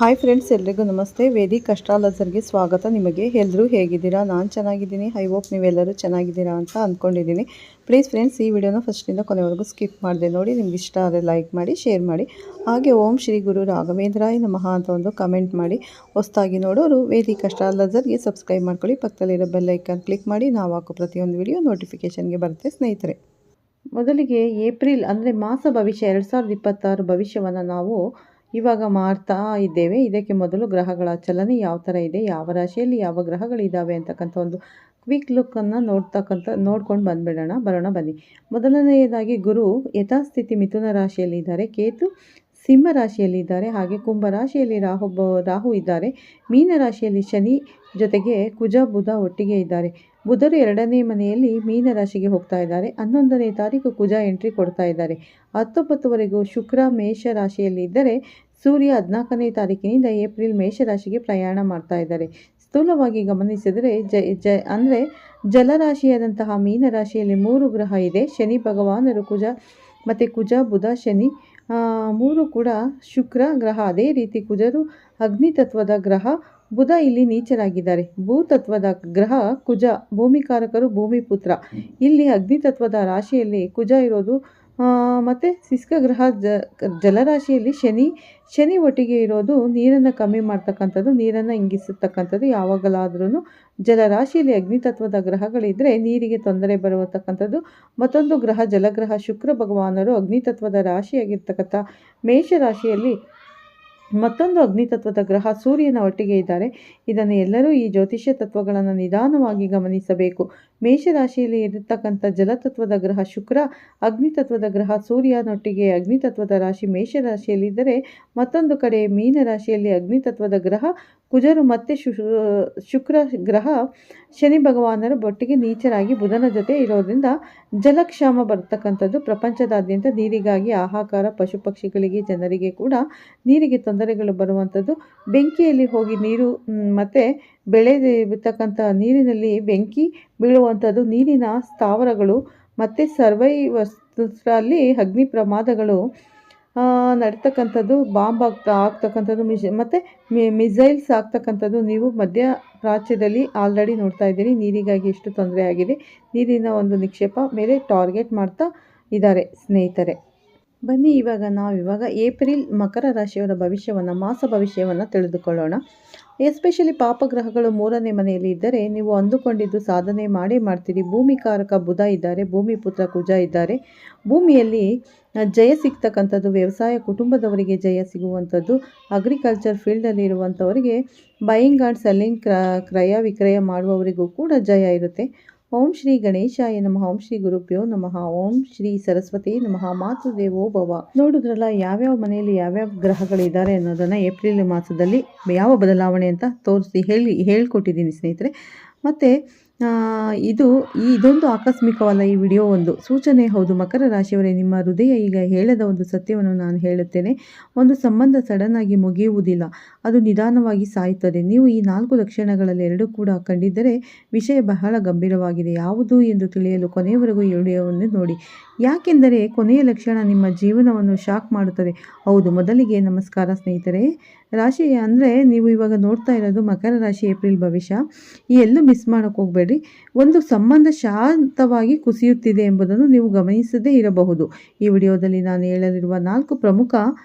Hi friends, ಎಲ್ರಿಗೂ ನಮಸ್ತೆ. Vedic ಅಸ್ಟ್ರಾಲಜರ್ಗೆ ಸ್ವಾಗತ. ನಿಮಗೆ ಎಲ್ಲರೂ ಹೇಗಿದ್ದೀರಾ? ನಾನು ಚೆನ್ನಾಗಿದ್ದೀನಿ. ಐ ಹೋಪ್ ನೀವೆಲ್ಲರೂ ಚೆನ್ನಾಗಿದ್ದೀರಾ ಅಂತ ಅಂದ್ಕೊಂಡಿದ್ದೀನಿ. ಪ್ಲೀಸ್ ಫ್ರೆಂಡ್ಸ್, ಈ ವಿಡಿಯೋನ ಫಸ್ಟಿಂದ ಕೊನೆವರೆಗೂ ಸ್ಕಿಪ್ ಮಾಡಿದೆ ನೋಡಿ. ನಿಮ್ಗೆ ಇಷ್ಟ ಆದರೆ ಲೈಕ್ ಮಾಡಿ, ಶೇರ್ ಮಾಡಿ. ಹಾಗೆ ಓಂ ಶ್ರೀ ಗುರು ರಾಘವೇಂದ್ರಾಯ ನಮಃ ಅಂತ ಒಂದು ಕಮೆಂಟ್ ಮಾಡಿ. ಹೊಸದಾಗಿ ನೋಡೋರು ವೇದಿಕ್ ಅಸ್ಟ್ರಾಲಜರ್ಗೆ ಸಬ್ಸ್ಕ್ರೈಬ್ ಮಾಡ್ಕೊಳ್ಳಿ. ಪಕ್ಕದಲ್ಲಿರೋ ಬೆಲ್ ಐಕಾನ್ ಕ್ಲಿಕ್ ಮಾಡಿ. ನಾವು ಹಾಕೋ ಪ್ರತಿಯೊಂದು ವಿಡಿಯೋ ನೋಟಿಫಿಕೇಷನ್ಗೆ ಬರುತ್ತೆ ಸ್ನೇಹಿತರೆ. ಮೊದಲಿಗೆ ಏಪ್ರಿಲ್ ಅಂದರೆ ಮಾಸ ಭವಿಷ್ಯ 2026 ಭವಿಷ್ಯವನ್ನು ನಾವು ಇವಾಗ ಮಾಡ್ತಾ ಇದ್ದೇವೆ. ಇದಕ್ಕೆ ಮೊದಲು ಗ್ರಹಗಳ ಚಲನೆ ಯಾವ ಥರ ಇದೆ, ಯಾವ ರಾಶಿಯಲ್ಲಿ ಯಾವ ಗ್ರಹಗಳಿದ್ದಾವೆ ಅಂತಕ್ಕಂಥ ಒಂದು ಕ್ವಿಕ್ ಲುಕ್ಕನ್ನು ನೋಡ್ಕೊಂಡು ಬರೋಣ ಬನ್ನಿ. ಮೊದಲನೆಯದಾಗಿ ಗುರು ಯಥಾಸ್ಥಿತಿ ಮಿಥುನ ರಾಶಿಯಲ್ಲಿದ್ದಾರೆ, ಕೇತು ಸಿಂಹ ರಾಶಿಯಲ್ಲಿದ್ದಾರೆ, ಹಾಗೆ ಕುಂಭ ರಾಶಿಯಲ್ಲಿ ರಾಹು ಇದ್ದಾರೆ, ಮೀನ ರಾಶಿಯಲ್ಲಿ ಶನಿ ಜೊತೆಗೆ ಕುಜ ಬುಧ ಒಟ್ಟಿಗೆ ಇದ್ದಾರೆ. ಬುಧರು 2ನೇ ಮನೆಯಲ್ಲಿ ಮೀನ ರಾಶಿಗೆ ಹೋಗ್ತಾ ಇದ್ದಾರೆ. 11ನೇ ತಾರೀಕು ಕುಜ ಎಂಟ್ರಿ ಕೊಡ್ತಾ ಇದ್ದಾರೆ. 19ವರೆಗೂ ಶುಕ್ರ ಮೇಷ ರಾಶಿಯಲ್ಲಿ ಇದ್ದರೆ ಸೂರ್ಯ 14ನೇ ತಾರೀಕಿನಿಂದ ಏಪ್ರಿಲ್ ಮೇಷರಾಶಿಗೆ ಪ್ರಯಾಣ ಮಾಡ್ತಾ ಇದ್ದಾರೆ. ಸ್ಥೂಲವಾಗಿ ಗಮನಿಸಿದರೆ ಅಂದರೆ ಜಲರಾಶಿಯಾದಂತಹ ಮೀನರಾಶಿಯಲ್ಲಿ 3 ಗ್ರಹ ಇದೆ. ಶನಿ ಭಗವಾನರು ಕುಜ ಬುಧ ಶನಿ 3 ಕೂಡ ಶುಕ್ರ ಗ್ರಹ. ಅದೇ ರೀತಿ ಕುಜರು ಅಗ್ನಿತತ್ವದ ಗ್ರಹ, ಬುಧ ಇಲ್ಲಿ ನೀಚರಾಗಿದ್ದಾರೆ. ಭೂತತ್ವದ ಗ್ರಹ ಕುಜ, ಭೂಮಿಕಾರಕರು ಭೂಮಿಪುತ್ರ. ಇಲ್ಲಿ ಅಗ್ನಿತತ್ವದ ರಾಶಿಯಲ್ಲಿ ಕುಜ ಇರೋದು ಮತ್ತು ಸಿಸ್ಕ ಗ್ರಹ ಜಲರಾಶಿಯಲ್ಲಿ ಶನಿ ಒಟ್ಟಿಗೆ ಇರೋದು ನೀರನ್ನು ಕಮ್ಮಿ ಮಾಡ್ತಕ್ಕಂಥದ್ದು, ನೀರನ್ನು ಇಂಗಿಸತಕ್ಕಂಥದ್ದು. ಯಾವಾಗಲಾದ್ರೂ ಜಲರಾಶಿಯಲ್ಲಿ ಅಗ್ನಿತತ್ವದ ಗ್ರಹಗಳಿದ್ದರೆ ನೀರಿಗೆ ತೊಂದರೆ ಬರುವತಕ್ಕಂಥದ್ದು. ಮತ್ತೊಂದು ಗ್ರಹ ಜಲಗ್ರಹ ಶುಕ್ರ ಭಗವಾನರು ಅಗ್ನಿತತ್ವದ ರಾಶಿಯಾಗಿರ್ತಕ್ಕಂಥ ಮೇಷರಾಶಿಯಲ್ಲಿ ಮತ್ತೊಂದು ಅಗ್ನಿತತ್ವದ ಗ್ರಹ ಸೂರ್ಯನ ಒಟ್ಟಿಗೆ ಇದ್ದಾರೆ. ಇದನ್ನು ಎಲ್ಲರೂ ಈ ಜ್ಯೋತಿಷ್ಯ ತತ್ವಗಳನ್ನು ನಿಧಾನವಾಗಿ ಗಮನಿಸಬೇಕು. ಮೇಷರಾಶಿಯಲ್ಲಿ ಇರತಕ್ಕಂಥ ಜಲತತ್ವದ ಗ್ರಹ ಶುಕ್ರ, ಅಗ್ನಿತತ್ವದ ಗ್ರಹ ಸೂರ್ಯನೊಟ್ಟಿಗೆ ಅಗ್ನಿತತ್ವದ ರಾಶಿ ಮೇಷರಾಶಿಯಲ್ಲಿದ್ದರೆ, ಮತ್ತೊಂದು ಕಡೆ ಮೀನರಾಶಿಯಲ್ಲಿ ಅಗ್ನಿತತ್ವದ ಗ್ರಹ ಕುಜರು ಮತ್ತು ಶುಕ್ರ ಗ್ರಹ ಶನಿ ಭಗವಾನರು ಒಟ್ಟಿಗೆ ನೀಚರಾಗಿ ಬುಧನ ಜೊತೆ ಇರೋದ್ರಿಂದ ಜಲಕ್ಷಾಮ ಬರ್ತಕ್ಕಂಥದ್ದು. ಪ್ರಪಂಚದಾದ್ಯಂತ ನೀರಿಗಾಗಿ ಹಾಹಾಕಾರ, ಪಶು ಪಕ್ಷಿಗಳಿಗೆ ಜನರಿಗೆ ಕೂಡ ನೀರಿಗೆ ತೊಂದರೆಗಳು ಬರುವಂಥದ್ದು. ಬೆಂಕಿಯಲ್ಲಿ ಹೋಗಿ ನೀರು ಮತ್ತು ಬೆಳೆ ಬಿತ್ತಕ್ಕಂಥ ನೀರಿನಲ್ಲಿ ಬೆಂಕಿ ಬೀಳುವಂಥದ್ದು, ನೀರಿನ ಸ್ಥಾವರಗಳು ಮತ್ತು ಸರ್ವೈವರ್ಸ್ರಲ್ಲಿ ಅಗ್ನಿ ಪ್ರಮಾದಗಳು ನಡ್ತಕ್ಕಂಥದ್ದು, ಬಾಂಬ್ ಆಗ್ತಕ್ಕಂಥದ್ದು ಮತ್ತು ಮಿಸೈಲ್ಸ್ ಆಗ್ತಕ್ಕಂಥದ್ದು ನೀವು ಮಧ್ಯಪ್ರಾಚ್ಯದಲ್ಲಿ ಆಲ್ರೆಡಿ ನೋಡ್ತಾ ಇದ್ದೀರಿ. ನೀರಿಗಾಗಿ ಎಷ್ಟು ತೊಂದರೆ ಆಗಿದೆ. ನೀರಿನ ಒಂದು ನಿಕ್ಷೇಪ ಮೇಲೆ ಟಾರ್ಗೆಟ್ ಮಾಡ್ತಾ ಇದ್ದಾರೆ ಸ್ನೇಹಿತರೆ. ಬನ್ನಿ ನಾವಿವಾಗ ಏಪ್ರಿಲ್ ಮಕರ ರಾಶಿಯವರ ಭವಿಷ್ಯವನ್ನು, ಮಾಸ ಭವಿಷ್ಯವನ್ನು ತಿಳಿದುಕೊಳ್ಳೋಣ. ಎಸ್ಪೆಷಲಿ ಪಾಪಗ್ರಹಗಳು 3ನೇ ಮನೆಯಲ್ಲಿ ಇದ್ದರೆ ನೀವು ಅಂದುಕೊಂಡಿದ್ದು ಸಾಧನೆ ಮಾಡೇ ಮಾಡ್ತೀರಿ. ಭೂಮಿಕಾರಕ ಬುಧ ಇದ್ದಾರೆ, ಭೂಮಿಪುತ್ರ ಕುಜ ಇದ್ದಾರೆ. ಭೂಮಿಯಲ್ಲಿ ಜಯ ಸಿಗ್ತಕ್ಕಂಥದ್ದು, ವ್ಯವಸಾಯ ಕುಟುಂಬದವರಿಗೆ ಜಯ ಸಿಗುವಂಥದ್ದು, ಅಗ್ರಿಕಲ್ಚರ್ ಫೀಲ್ಡಲ್ಲಿ ಇರುವಂಥವರಿಗೆ ಬೈಯಿಂಗ್ ಆ್ಯಂಡ್ ಸೆಲ್ಲಿಂಗ್, ಕ್ರಯ ವಿಕ್ರಯ ಮಾಡುವವರಿಗೂ ಕೂಡ ಜಯ ಇರುತ್ತೆ. ಓಂ ಶ್ರೀ ಗಣೇಶಾಯ ನಮಃ, ಓಂ ಶ್ರೀ ಗುರುಭ್ಯೋ ನಮಃ, ಓಂ ಶ್ರೀ ಸರಸ್ವತಿ ನಮಃ, ಮಾತೃದೇವೋ ಭವ. ನೋಡಿದ್ರಲ್ಲ ಯಾವ್ಯಾವ ಮನೆಯಲ್ಲಿ ಯಾವ್ಯಾವ ಗ್ರಹಗಳಿದ್ದಾರೆ ಅನ್ನೋದನ್ನು ಏಪ್ರಿಲ್ ಮಾಸದಲ್ಲಿ ಯಾವ ಬದಲಾವಣೆ ಅಂತ ತೋರಿಸಿ ಹೇಳ್ಕೊಟ್ಟಿದ್ದೀನಿ ಸ್ನೇಹಿತರೆ. ಮತ್ತು ಇದೊಂದು ಆಕಸ್ಮಿಕವಲ್ಲ, ಈ ವಿಡಿಯೋ ಒಂದು ಸೂಚನೆ. ಹೌದು ಮಕರ ರಾಶಿಯವರೇ, ನಿಮ್ಮ ಹೃದಯ ಈಗ ಹೇಳದ ಒಂದು ಸತ್ಯವನ್ನು ನಾನು ಹೇಳುತ್ತೇನೆ. ಒಂದು ಸಂಬಂಧ ಸಡನ್ ಆಗಿ ಮುಗಿಯುವುದಿಲ್ಲ, ಅದು ನಿಧಾನವಾಗಿ ಸಾಯುತ್ತದೆ. ನೀವು ಈ 4 ಲಕ್ಷಣಗಳಲ್ಲಿ 2 ಕೂಡ ಕಂಡಿದ್ದರೆ ವಿಷಯ ಬಹಳ ಗಂಭೀರವಾಗಿದೆ. ಯಾವುದು ಎಂದು ತಿಳಿಯಲು ಕೊನೆಯವರೆಗೂ ಈ ವಿಡಿಯೋವನ್ನು ನೋಡಿ. ಯಾಕೆಂದರೆ ಕೊನೆಯ ಲಕ್ಷಣ ನಿಮ್ಮ ಜೀವನವನ್ನು ಶಾಕ್ ಮಾಡುತ್ತದೆ. ಹೌದು, ಮೊದಲಿಗೆ ನಮಸ್ಕಾರ ಸ್ನೇಹಿತರೆ. ರಾಶಿ ಅಂದರೆ ನೀವು ಇವಾಗ ನೋಡ್ತಾ ಇರೋದು ಮಕರ ರಾಶಿ ಏಪ್ರಿಲ್ ಭವಿಷ್ಯ. ಎಲ್ಲೂ ಮಿಸ್ ಮಾಡೋಕ್ಕೆ ಹೋಗಬೇಡಿ. ಒಂದು ಸಂಬಂಧ ಶಾಂತವಾಗಿ ಕುಸಿಯುತ್ತಿದೆ ಎಂಬುದನ್ನು ನೀವು ಗಮನಿಸದೇ ಇರಬಹುದು. ಈ ವಿಡಿಯೋದಲ್ಲಿ ನಾನು ಹೇಳಲಿರುವ 4 ಪ್ರಮುಖ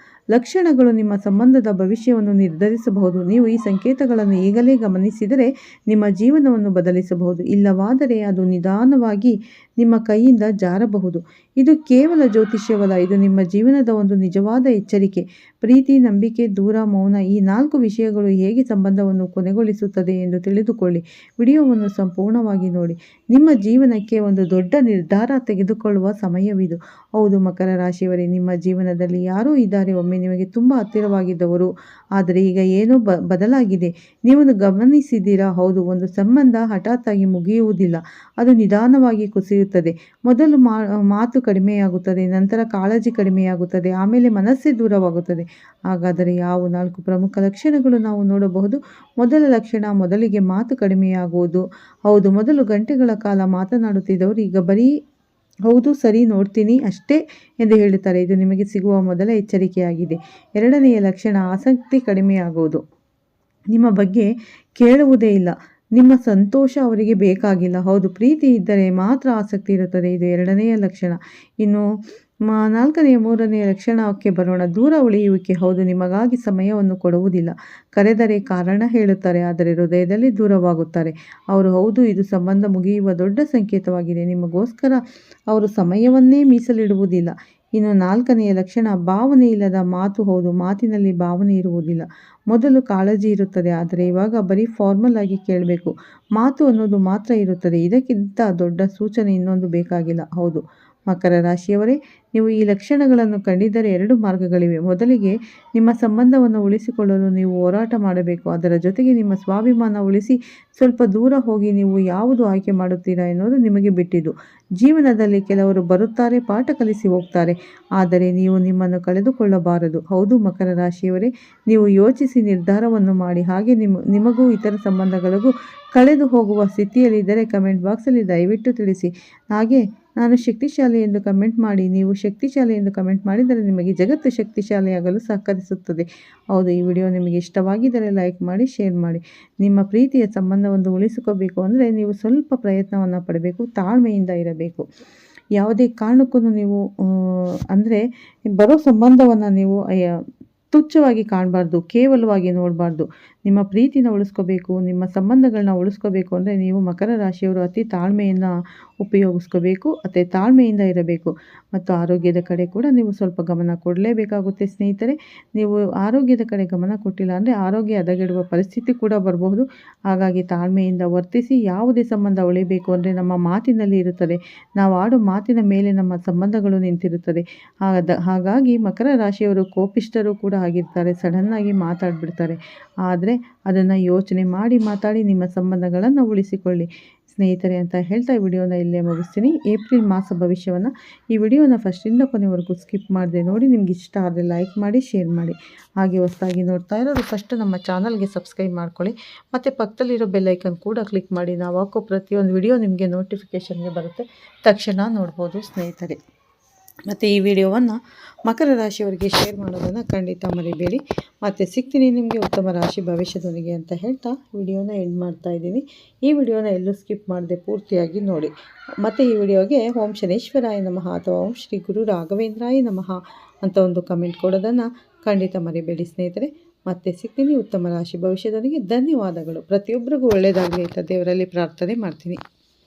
ಲಕ್ಷಣಗಳು ನಿಮ್ಮ ಸಂಬಂಧದ ಭವಿಷ್ಯವನ್ನು ನಿರ್ಧರಿಸಬಹುದು. ನೀವು ಈ ಸಂಕೇತಗಳನ್ನು ಈಗಲೇ ಗಮನಿಸಿದರೆ ನಿಮ್ಮ ಜೀವನವನ್ನು ಬದಲಿಸಬಹುದು. ಇಲ್ಲವಾದರೆ ಅದು ನಿಧಾನವಾಗಿ ನಿಮ್ಮ ಕೈಯಿಂದ ಜಾರಬಹುದು. ಇದು ಕೇವಲ ಜ್ಯೋತಿಷ್ಯವಲ್ಲ, ಇದು ನಿಮ್ಮ ಜೀವನದ ಒಂದು ನಿಜವಾದ ಎಚ್ಚರಿಕೆ. ಪ್ರೀತಿ, ನಂಬಿಕೆ, ದೂರ, ಮೌನ, ಈ 4 ವಿಷಯಗಳು ಹೇಗೆ ಸಂಬಂಧವನ್ನು ಕೊನೆಗೊಳಿಸುತ್ತದೆ ಎಂದು ತಿಳಿದುಕೊಳ್ಳಿ. ವಿಡಿಯೋವನ್ನು ಸಂಪೂರ್ಣವಾಗಿ ನೋಡಿ. ನಿಮ್ಮ ಜೀವನಕ್ಕೆ ಒಂದು ದೊಡ್ಡ ನಿರ್ಧಾರ ತೆಗೆದುಕೊಳ್ಳುವ ಸಮಯವಿದು. ಹೌದು ಮಕರ ರಾಶಿಯವರೇ, ನಿಮ್ಮ ಜೀವನದಲ್ಲಿ ಯಾರೋ ಇದ್ದಾರೆ, ಒಮ್ಮೆ ನಿಮಗೆ ತುಂಬ ಹತ್ತಿರವಾಗಿದ್ದವರು. ಆದರೆ ಈಗ ಏನೋ ಬದಲಾಗಿದೆ. ನೀವು ಗಮನಿಸಿದ್ದೀರಾ? ಹೌದು, ಒಂದು ಸಂಬಂಧ ಹಠಾತ್ತಾಗಿ ಮುಗಿಯುವುದಿಲ್ಲ, ಅದು ನಿಧಾನವಾಗಿ ಕುಸಿಯುತ್ತದೆ. ಮೊದಲು ಮಾತು ಕಡಿಮೆಯಾಗುತ್ತದೆ, ನಂತರ ಕಾಳಜಿ ಕಡಿಮೆಯಾಗುತ್ತದೆ, ಆಮೇಲೆ ಮನಸ್ಸೇ ದೂರವಾಗುತ್ತದೆ. ಹಾಗಾದರೆ ಯಾವ 4 ಪ್ರಮುಖ ಲಕ್ಷಣಗಳು ನಾವು ನೋಡಬಹುದು? ಮೊದಲ ಲಕ್ಷಣ, ಮೊದಲಿಗೆ ಮಾತು ಕಡಿಮೆಯಾಗುವುದು. ಹೌದು, ಮೊದಲು ಗಂಟೆಗಳ ಕಾಲ ಮಾತನಾಡುತ್ತಿದ್ದವರು ಈಗ ಬರೀ ಹೌದು ಸರಿ ನೋಡ್ತೀನಿ ಅಷ್ಟೇ ಎಂದು ಹೇಳುತ್ತಾರೆ. ಇದು ನಿಮಗೆ ಸಿಗುವ ಮೊದಲ ಎಚ್ಚರಿಕೆಯಾಗಿದೆ. ಎರಡನೆಯ ಲಕ್ಷಣ ಆಸಕ್ತಿ ಕಡಿಮೆಯಾಗುವುದು. ನಿಮ್ಮ ಬಗ್ಗೆ ಕೇಳುವುದೇ ಇಲ್ಲ. ನಿಮ್ಮ ಸಂತೋಷ ಅವರಿಗೆ ಬೇಕಾಗಿಲ್ಲ. ಹೌದು, ಪ್ರೀತಿ ಇದ್ದರೆ ಮಾತ್ರ ಆಸಕ್ತಿ ಇರುತ್ತದೆ. ಇದು ಎರಡನೆಯ ಲಕ್ಷಣ. ಇನ್ನು ನಾಲ್ಕನೆಯ ಮೂರನೆಯ ಲಕ್ಷಣಕ್ಕೆ ಬರೋಣ. ದೂರ ಉಳಿಯುವಿಕೆ. ಹೌದು, ನಿಮಗಾಗಿ ಸಮಯವನ್ನು ಕೊಡುವುದಿಲ್ಲ. ಕರೆದರೆ ಕಾರಣ ಹೇಳುತ್ತಾರೆ, ಆದರೆ ಹೃದಯದಲ್ಲಿ ದೂರವಾಗುತ್ತಾರೆ ಅವರು. ಹೌದು, ಇದು ಸಂಬಂಧ ಮುಗಿಯುವ ದೊಡ್ಡ ಸಂಕೇತವಾಗಿದೆ. ನಿಮಗೋಸ್ಕರ ಅವರು ಸಮಯವನ್ನೇ ಮೀಸಲಿಡುವುದಿಲ್ಲ. ಇನ್ನು ನಾಲ್ಕನೆಯ ಲಕ್ಷಣ ಭಾವನೆ ಇಲ್ಲದ ಮಾತು. ಹೌದು, ಮಾತಿನಲ್ಲಿ ಭಾವನೆ ಇರುವುದಿಲ್ಲ. ಮೊದಲು ಕಾಳಜಿ ಇರುತ್ತದೆ, ಆದರೆ ಇವಾಗ ಬರೀ ಫಾರ್ಮಲ್ ಆಗಿ ಕೇಳಬೇಕು. ಮಾತು ಅನ್ನೋದು ಮಾತ್ರ ಇರುತ್ತದೆ. ಇದಕ್ಕಿಂತ ದೊಡ್ಡ ಸೂಚನೆ ಇನ್ನೊಂದು ಬೇಕಾಗಿಲ್ಲ. ಹೌದು, ಮಕರ ರಾಶಿಯವರೇ, ನೀವು ಈ ಲಕ್ಷಣಗಳನ್ನು ಕಂಡಿದ್ದರೆ 2 ಮಾರ್ಗಗಳಿವೆ. ಮೊದಲಿಗೆ ನಿಮ್ಮ ಸಂಬಂಧವನ್ನು ಉಳಿಸಿಕೊಳ್ಳಲು ನೀವು ಹೋರಾಟ ಮಾಡಬೇಕು. ಅದರ ಜೊತೆಗೆ ನಿಮ್ಮ ಸ್ವಾಭಿಮಾನ ಉಳಿಸಿ ಸ್ವಲ್ಪ ದೂರ ಹೋಗಿ ನೀವು ಯಾವುದು ಆಯ್ಕೆ ಮಾಡುತ್ತೀರಾ ಎನ್ನುವುದು ನಿಮಗೆ ಬಿಟ್ಟಿದ್ದು. ಜೀವನದಲ್ಲಿ ಕೆಲವರು ಬರುತ್ತಾರೆ, ಪಾಠ ಕಲಿಸಿ ಹೋಗ್ತಾರೆ, ಆದರೆ ನೀವು ನಿಮ್ಮನ್ನು ಕಳೆದುಕೊಳ್ಳಬಾರದು. ಹೌದು ಮಕರ ರಾಶಿಯವರೇ, ನೀವು ಯೋಚಿಸಿ ನಿರ್ಧಾರವನ್ನು ಮಾಡಿ. ಹಾಗೆ ನಿಮಗೂ ಇತರ ಸಂಬಂಧಗಳಿಗೂ ಕಳೆದು ಹೋಗುವ ಸ್ಥಿತಿಯಲ್ಲಿದ್ದರೆ ಕಮೆಂಟ್ ಬಾಕ್ಸಲ್ಲಿ ದಯವಿಟ್ಟು ತಿಳಿಸಿ. ಹಾಗೆ ನಾನು ಶಕ್ತಿಶಾಲಿ ಎಂದು ಕಮೆಂಟ್ ಮಾಡಿ. ನೀವು ಶಕ್ತಿಶಾಲಿ ಎಂದು ಕಮೆಂಟ್ ಮಾಡಿದರೆ ನಿಮಗೆ ಜಗತ್ತು ಶಕ್ತಿಶಾಲಿಯಾಗಲು ಸಹಕರಿಸುತ್ತದೆ. ಹೌದು, ಈ ವಿಡಿಯೋ ನಿಮಗೆ ಇಷ್ಟವಾಗಿದ್ದರೆ ಲೈಕ್ ಮಾಡಿ, ಶೇರ್ ಮಾಡಿ. ನಿಮ್ಮ ಪ್ರೀತಿಯ ಸಂಬಂಧವನ್ನು ಉಳಿಸಿಕೋಬೇಕು ಅಂದರೆ ನೀವು ಸ್ವಲ್ಪ ಪ್ರಯತ್ನವನ್ನು ಪಡಬೇಕು, ತಾಳ್ಮೆಯಿಂದ ಇರಬೇಕು. ಯಾವುದೇ ಕಾರಣಕ್ಕೂ ನೀವು ಅಂದರೆ ಬರೋ ಸಂಬಂಧವನ್ನು ನೀವು ತುಚ್ಛವಾಗಿ ಕಾಣಬಾರ್ದು, ಕೇವಲವಾಗಿ ನೋಡಬಾರ್ದು. ನಿಮ್ಮ ಪ್ರೀತಿನ ಉಳಿಸ್ಕೋಬೇಕು, ನಿಮ್ಮ ಸಂಬಂಧಗಳನ್ನ ಉಳಿಸ್ಕೋಬೇಕು ಅಂದರೆ ನೀವು ಮಕರ ರಾಶಿಯವರು ಅತಿ ತಾಳ್ಮೆಯನ್ನು ಉಪಯೋಗಿಸ್ಕೋಬೇಕು, ಅತಿ ತಾಳ್ಮೆಯಿಂದ ಇರಬೇಕು. ಮತ್ತು ಆರೋಗ್ಯದ ಕಡೆ ಕೂಡ ನೀವು ಸ್ವಲ್ಪ ಗಮನ ಕೊಡಲೇಬೇಕಾಗುತ್ತೆ ಸ್ನೇಹಿತರೆ. ನೀವು ಆರೋಗ್ಯದ ಕಡೆ ಗಮನ ಕೊಟ್ಟಿಲ್ಲ ಅಂದರೆ ಆರೋಗ್ಯ ಹದಗೆಡುವ ಪರಿಸ್ಥಿತಿ ಕೂಡ ಬರಬಹುದು. ಹಾಗಾಗಿ ತಾಳ್ಮೆಯಿಂದ ವರ್ತಿಸಿ. ಯಾವುದೇ ಸಂಬಂಧ ಉಳಿಬೇಕು ಅಂದರೆ ನಮ್ಮ ಮಾತಿನಲ್ಲಿ ಇರುತ್ತದೆ. ನಾವು ಆಡೋ ಮಾತಿನ ಮೇಲೆ ನಮ್ಮ ಸಂಬಂಧಗಳು ನಿಂತಿರುತ್ತದೆ. ಹಾಗಾಗಿ ಮಕರ ರಾಶಿಯವರು ಕೋಪಿಷ್ಠರು ಕೂಡ ಆಗಿರ್ತಾರೆ. ಸಡನ್ನಾಗಿ ಮಾತಾಡಿಬಿಡ್ತಾರೆ. ಆದರೆ ಅದನ್ನು ಯೋಚನೆ ಮಾಡಿ ಮಾತಾಡಿ ನಿಮ್ಮ ಸಂಬಂಧಗಳನ್ನು ಉಳಿಸಿಕೊಳ್ಳಿ ಸ್ನೇಹಿತರೆ ಅಂತ ಹೇಳ್ತಾ ಈ ವಿಡಿಯೋನ ಇಲ್ಲೇ ಮುಗಿಸ್ತೀನಿ. ಏಪ್ರಿಲ್ ಮಾಸ ಭವಿಷ್ಯವನ್ನು ಈ ವಿಡಿಯೋನ ಫಸ್ಟಿಂದ ಕೊನೆವರೆಗೂ ಸ್ಕಿಪ್ ಮಾಡಿದೆ ನೋಡಿ. ನಿಮ್ಗೆ ಇಷ್ಟ ಆದರೆ ಲೈಕ್ ಮಾಡಿ, ಶೇರ್ ಮಾಡಿ. ಹಾಗೆ ಹೊಸದಾಗಿ ನೋಡ್ತಾ ಇರೋರು ಫಸ್ಟ್ ನಮ್ಮ ಚಾನಲ್ಗೆ ಸಬ್ಸ್ಕ್ರೈಬ್ ಮಾಡ್ಕೊಳ್ಳಿ. ಮತ್ತು ಪಕ್ಕದಲ್ಲಿರೋ ಬೆಲ್ಲೈಕನ್ ಕೂಡ ಕ್ಲಿಕ್ ಮಾಡಿ. ನಾವು ಹಾಕೋ ಪ್ರತಿಯೊಂದು ವಿಡಿಯೋ ನಿಮಗೆ ನೋಟಿಫಿಕೇಷನ್ಗೆ ಬರುತ್ತೆ, ತಕ್ಷಣ ನೋಡ್ಬೋದು ಸ್ನೇಹಿತರೆ. ಮತ್ತು ಈ ವಿಡಿಯೋವನ್ನು ಮಕರ ರಾಶಿಯವರಿಗೆ ಶೇರ್ ಮಾಡೋದನ್ನು ಖಂಡಿತ ಮರಿಬೇಡಿ. ಮತ್ತು ಸಿಗ್ತೀನಿ ನಿಮಗೆ ಉತ್ತಮ ರಾಶಿ ಭವಿಷ್ಯದೊಂದಿಗೆ ಅಂತ ಹೇಳ್ತಾ ವಿಡಿಯೋನ ಎಂಡ್ ಮಾಡ್ತಾ ಇದ್ದೀನಿ. ಈ ವಿಡಿಯೋನ ಎಲ್ಲೂ ಸ್ಕಿಪ್ ಮಾಡದೆ ಪೂರ್ತಿಯಾಗಿ ನೋಡಿ. ಮತ್ತು ಈ ವಿಡಿಯೋಗೆ ಓಂ ಶನೇಶ್ವರಾಯ ನಮಃ ಅಥವಾ ಓಂ ಶ್ರೀ ಗುರು ರಾಘವೇಂದ್ರಾಯ ನಮಃ ಅಂತ ಒಂದು ಕಮೆಂಟ್ ಕೊಡೋದನ್ನು ಖಂಡಿತ ಮರಿಬೇಡಿ ಸ್ನೇಹಿತರೆ. ಮತ್ತೆ ಸಿಗ್ತೀನಿ ಉತ್ತಮ ರಾಶಿ ಭವಿಷ್ಯದೊಂದಿಗೆ. ಧನ್ಯವಾದಗಳು. ಪ್ರತಿಯೊಬ್ಬರಿಗೂ ಒಳ್ಳೆಯದಾಗಲಿ ಅಂತ ದೇವರಲ್ಲಿ ಪ್ರಾರ್ಥನೆ ಮಾಡ್ತೀನಿ.